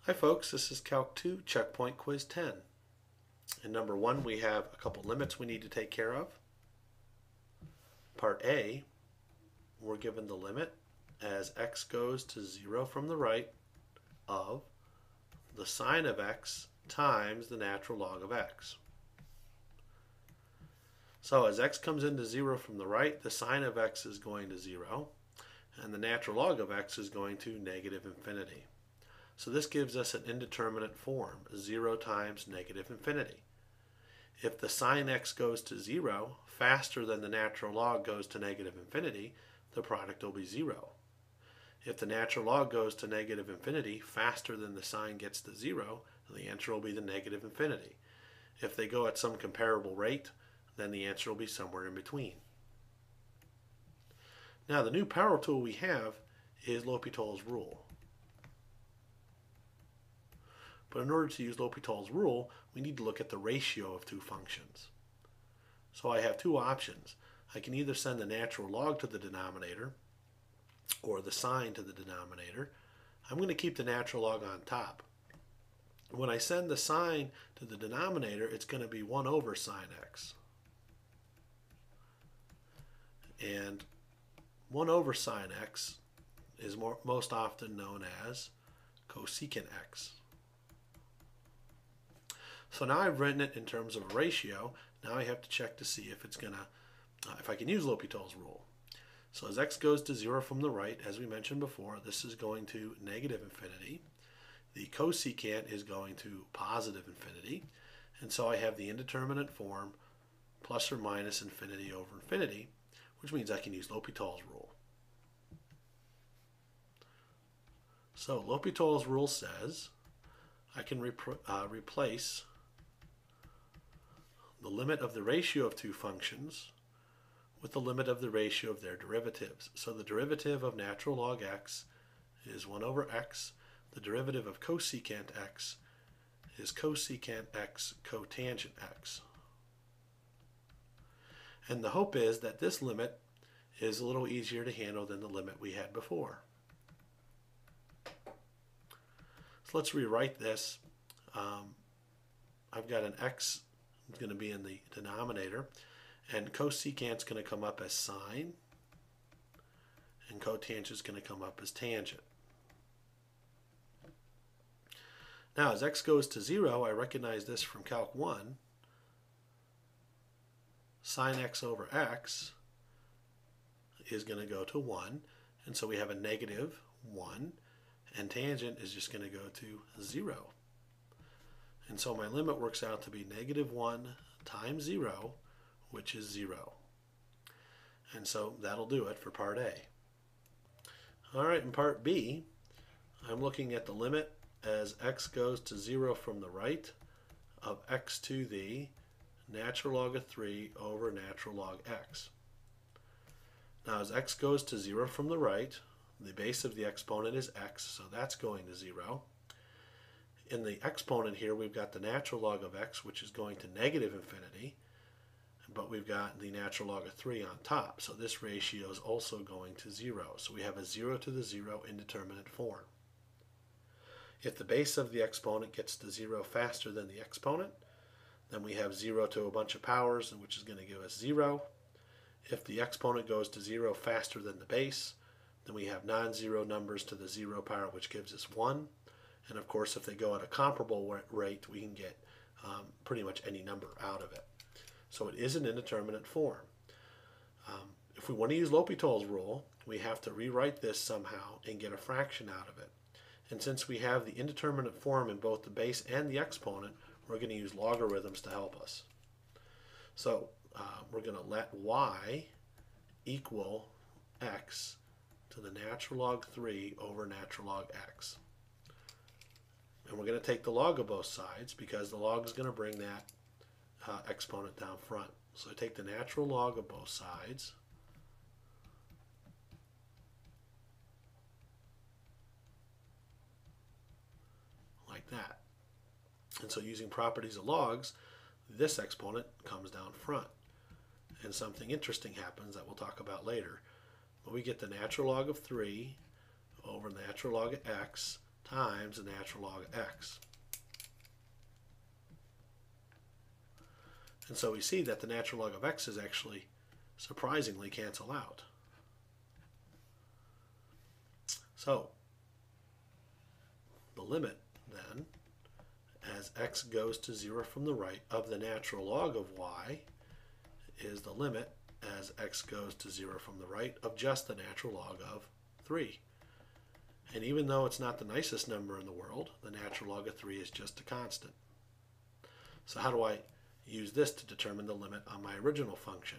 Hi folks, this is Calc 2 Checkpoint Quiz 10. In number 1 we have a couple limits we need to take care of. Part A, we're given the limit as x goes to 0 from the right of the sine of x times the natural log of x. So as x comes into 0 from the right, the sine of x is going to 0 and the natural log of x is going to negative infinity. So this gives us an indeterminate form, 0 times negative infinity. If the sine x goes to 0 faster than the natural log goes to negative infinity, the product will be 0. If the natural log goes to negative infinity faster than the sine gets to 0, the answer will be the negative infinity. If they go at some comparable rate, then the answer will be somewhere in between. Now the new power tool we have is L'Hopital's rule. But in order to use L'Hopital's rule, we need to look at the ratio of two functions. So I have two options. I can either send the natural log to the denominator or the sine to the denominator. I'm going to keep the natural log on top. When I send the sine to the denominator, it's going to be 1 over sine x. And 1 over sine x is most often known as cosecant x. So now I've written it in terms of a ratio. Now I have to check to see if it's if I can use L'Hopital's rule. So as x goes to 0 from the right, as we mentioned before, this is going to negative infinity. The cosecant is going to positive infinity. And so I have the indeterminate form plus or minus infinity over infinity, which means I can use L'Hopital's rule. So L'Hopital's rule says I can replace the limit of the ratio of two functions with the limit of the ratio of their derivatives. So the derivative of natural log x is 1 over x. The derivative of cosecant x is cosecant x cotangent x. And the hope is that this limit is a little easier to handle than the limit we had before. So let's rewrite this. I've got an x is going to be in the denominator, and cosecant is going to come up as sine, and cotangent is going to come up as tangent. Now as x goes to 0, I recognize this from Calc 1. Sine x over x is going to go to 1, and so we have a negative 1, and tangent is just going to go to 0. And so my limit works out to be negative 1 times 0, which is 0. And so that'll do it for part A. All right, in part B, I'm looking at the limit as x goes to 0 from the right of x to the natural log of 3 over natural log x. Now as x goes to 0 from the right, the base of the exponent is x, so that's going to 0. In the exponent here, we've got the natural log of x, which is going to negative infinity, but we've got the natural log of 3 on top, so this ratio is also going to 0. So we have a 0 to the 0 indeterminate form. If the base of the exponent gets to 0 faster than the exponent, then we have 0 to a bunch of powers, which is going to give us 0. If the exponent goes to 0 faster than the base, then we have non-zero numbers to the 0 power, which gives us 1. And of course, if they go at a comparable rate, we can get pretty much any number out of it. So it is an indeterminate form. If we want to use L'Hopital's rule, we have to rewrite this somehow and get a fraction out of it. And since we have the indeterminate form in both the base and the exponent, we're going to use logarithms to help us. So we're going to let y equal x to the natural log 3 over natural log x. And we're going to take the log of both sides because the log is going to bring that exponent down front. So I take the natural log of both sides. Like that. And so using properties of logs, this exponent comes down front. And something interesting happens that we'll talk about later. But we get the natural log of 3 over natural log of x times the natural log of x. And so we see that the natural log of x is actually surprisingly cancel out. So the limit then, as x goes to 0 from the right, of the natural log of y is the limit as x goes to 0 from the right of just the natural log of 3. And even though it's not the nicest number in the world, the natural log of 3 is just a constant. So how do I use this to determine the limit on my original function?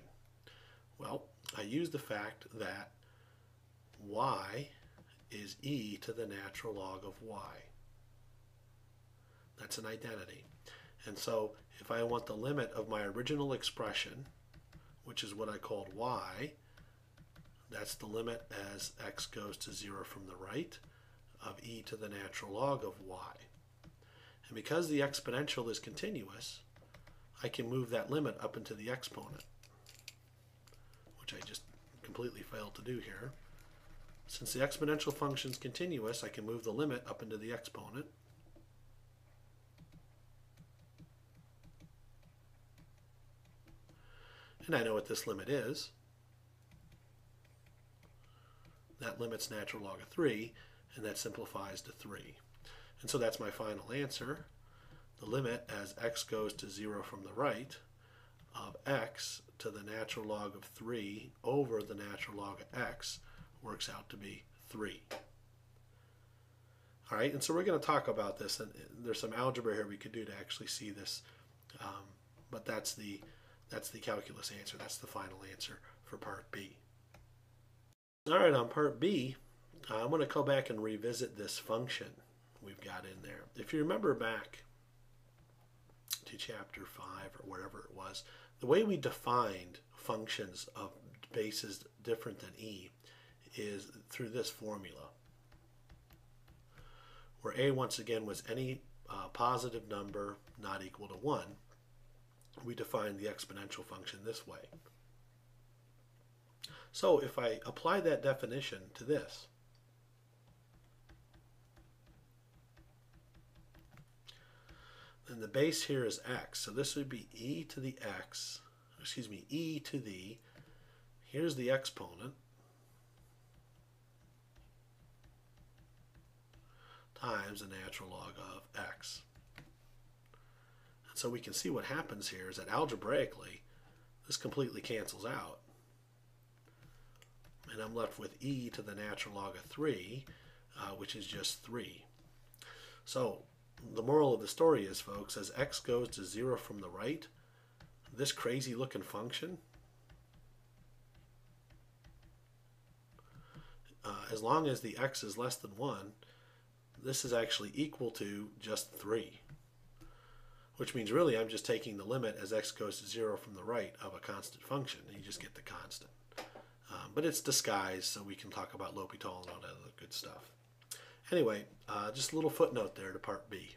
Well, I use the fact that y is e to the natural log of y. That's an identity. And so if I want the limit of my original expression, which is what I called y, that's the limit as x goes to 0 from the right of e to the natural log of y. And because the exponential is continuous, I can move that limit up into the exponent, which I just completely failed to do here. Since the exponential function is continuous, I can move the limit up into the exponent. And I know what this limit is. That limit's natural log of 3, and that simplifies to 3. And so that's my final answer. The limit as x goes to 0 from the right of x to the natural log of 3 over the natural log of x works out to be 3. All right, and so we're going to talk about this, and there's some algebra here we could do to actually see this, but that's the calculus answer. That's the final answer for part B. All right, on part B, I'm going to go back and revisit this function we've got in there. If you remember back to chapter 5 or wherever it was, the way we defined functions of bases different than e is through this formula, where a once again was any positive number not equal to 1. We defined the exponential function this way. So if I apply that definition to this, then the base here is x. So this would be e to the x, e to the, here's the exponent, times the natural log of x. And so we can see what happens here is that algebraically, this completely cancels out. And I'm left with e to the natural log of 3, which is just 3. So the moral of the story is, folks, as x goes to 0 from the right, this crazy looking function, as long as the x is less than 1, this is actually equal to just 3. Which means really I'm just taking the limit as x goes to 0 from the right of a constant function, and you just get the constant. But it's disguised, so we can talk about L'Hopital and all that other good stuff. Anyway, just a little footnote there to part B.